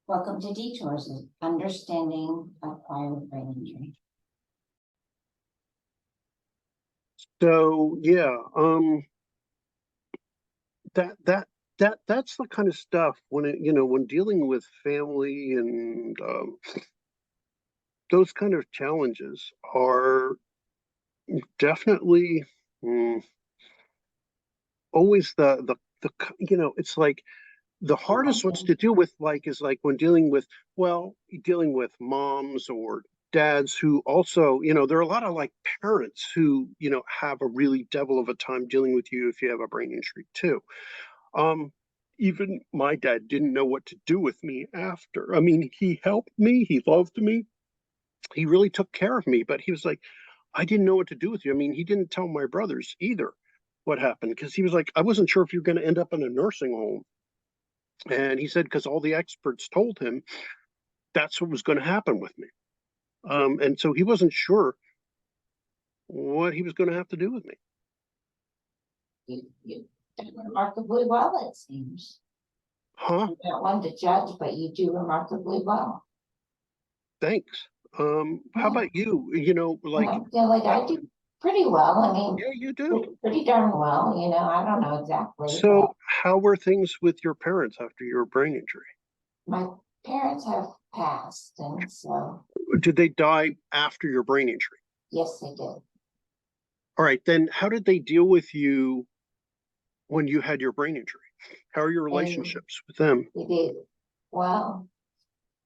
Welcome to Detours, Understanding Acquired Brain Injury. So yeah, that's the kind of stuff when dealing with family and those kind of challenges are definitely always it's like the hardest ones to deal with, is like when dealing with moms or dads who also, there are a lot of like parents who, have a really devil of a time dealing with you if you have a brain injury too. Um, Even my dad didn't know what to do with me after. I mean, he helped me, he loved me, he really took care of me, but he was like, I didn't know what to do with you. I mean, he didn't tell my brothers either what happened because he was like, I wasn't sure if you're going to end up in a nursing home. And he said, because all the experts told him that's what was going to happen with me. And so he wasn't sure what he was going to have to do with me. You do remarkably well, it seems. Huh? I'm not one to judge, but you do remarkably well. Thanks. How about you? I feel like I do pretty well. I mean, yeah, you do. pretty darn well. I don't know exactly. So, how were things with your parents after your brain injury? My parents have passed, and so. Did they die after your brain injury? Yes, they did. All right, then how did they deal with you when you had your brain injury? How are your relationships with them? They did. Well,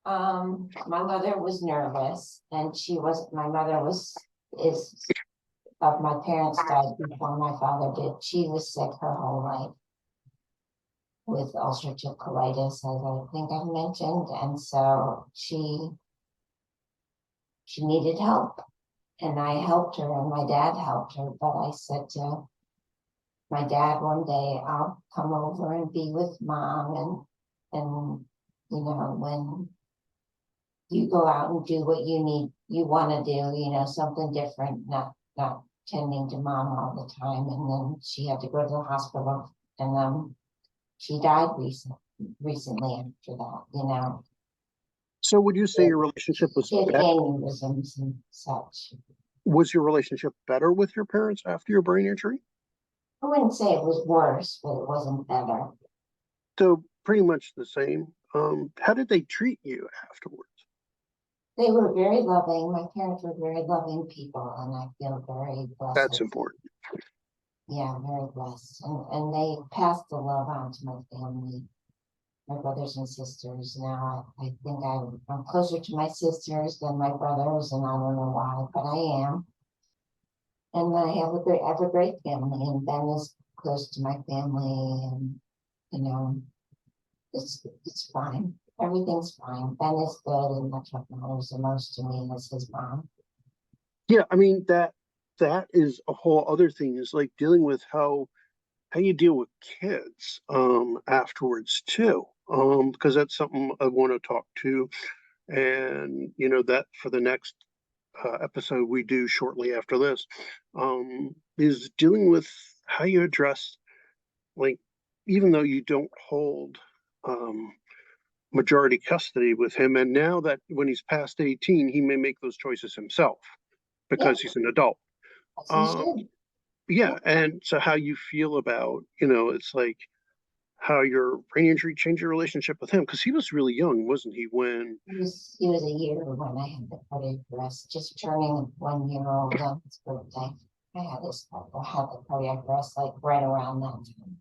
my mother was nervous, and my mother my parents died before my father did. She was sick her whole life with ulcerative colitis, as I think I've mentioned, and so she needed help, and I helped her, and my dad helped her. But I said to my dad one day, I'll come over and be with mom, and when you go out and do what you want to do, something different, not tending to mom all the time. And then she had to go to the hospital, and she died recently after that. So would you say your relationship was She had better? aneurysms and such. Was your relationship better with your parents after your brain injury? I wouldn't say it was worse, but it wasn't better. So pretty much the same. How did they treat you afterwards? They were very loving. My parents were very loving people, and I feel very blessed. That's important. Yeah, very blessed. And they passed the love on to my family, my brothers and sisters. Now I think I'm closer to my sisters than my brothers, and I don't know why, but I am. And I have a great family, and Ben is close to my family, and it's fine. Everything's fine. Ben is good, and that's what matters the most to me as his mom. Yeah, I mean that is a whole other thing, is like dealing with how you deal with kids afterwards too. Because that's something I want to talk to, and that for the next episode we do shortly after this, is dealing with how you address, like, even though you don't hold majority custody with him, and now that when he's past 18, he may make those choices himself because he's an adult. Yeah, and so how you feel about, it's like how your brain injury changed your relationship with him, because he was really young, wasn't he, when he was a year when I had the cardiac arrest, just turning 1 year old on his birthday. I had the cardiac arrest like right around that time.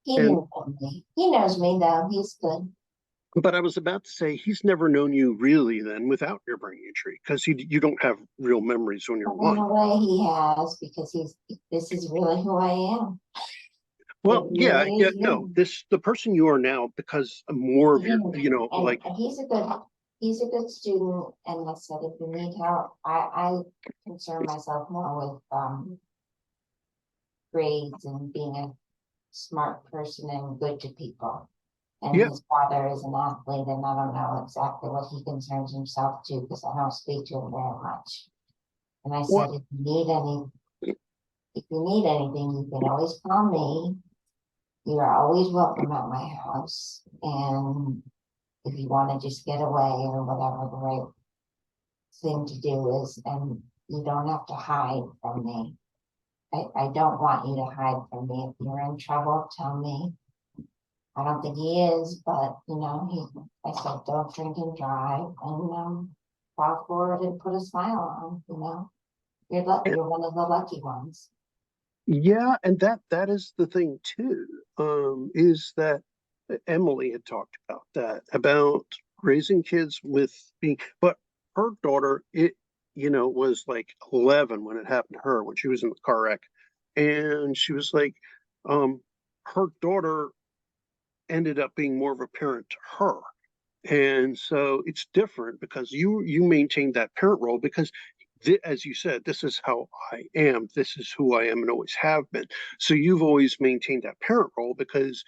He didn't know me. He knows me though. He's good. But I was about to say, he's never known you really then without your brain injury, because you don't have real memories when you're one. In a way, he has, because this is really who I am. Well, no, the person you are now, because more of your, like. And he's a good student, and I said, if you need help, I concern myself more with grades and being a smart person and good to people. And his father is an athlete, and I don't know exactly what he concerns himself to, because I don't speak to him very much. And I said, if you need anything, you can always call me. You are always welcome at my house. And if you want to just get away or whatever the right thing to do is, and you don't have to hide from me. I don't want you to hide from me. If you're in trouble, tell me. I don't think he is, but you know, I said, don't drink and drive, and fall forward and put a smile on, you know. You're one of the lucky ones. Yeah, and that is the thing too, is that Emily had talked about that, about raising kids with being, but her daughter, was like 11 when it happened to her, when she was in the car wreck. And she was like, her daughter ended up being more of a parent to her. And so it's different because you maintain that parent role because as you said, this is how I am. This is who I am and always have been. So you've always maintained that parent role because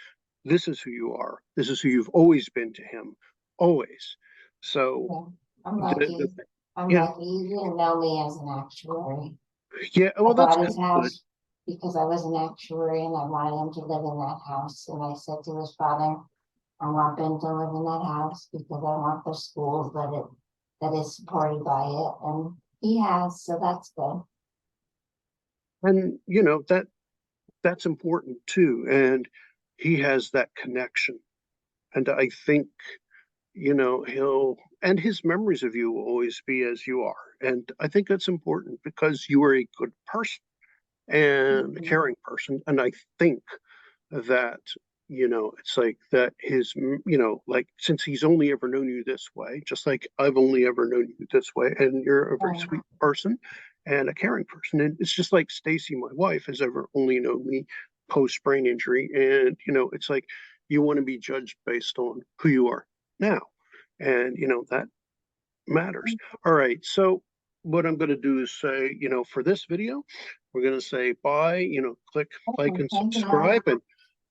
this is who you are. This is who you've always been to him, always. So, Yeah, I'm the, lucky. the, I'm yeah, lucky. You didn't know me as an actuary. yeah. I Well, that's bought his good. house because I was an actuary and I wanted him to live in that house. And I said to his father, I want Ben to live in that house because I want the schools that is supported by it. And he has, so that's good. And that's important too. And he has that connection. And I think he'll, and his memories of you will always be as you are. And I think that's important because you are a good person and a Mhm. caring person. And I think that, it's like that like since he's only ever known you this way, just like I've only ever known you this way, and you're a very Right. sweet person and a caring person. And it's just like Stacy, my wife, has ever only known me post brain injury. And, it's like you want to be judged based on who you are now. And, that matters. All right. So what I'm going to do is say, for this video, we're going to say bye, click like and Thank you. subscribe. And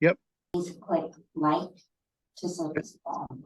yep. Please click like to subscribe.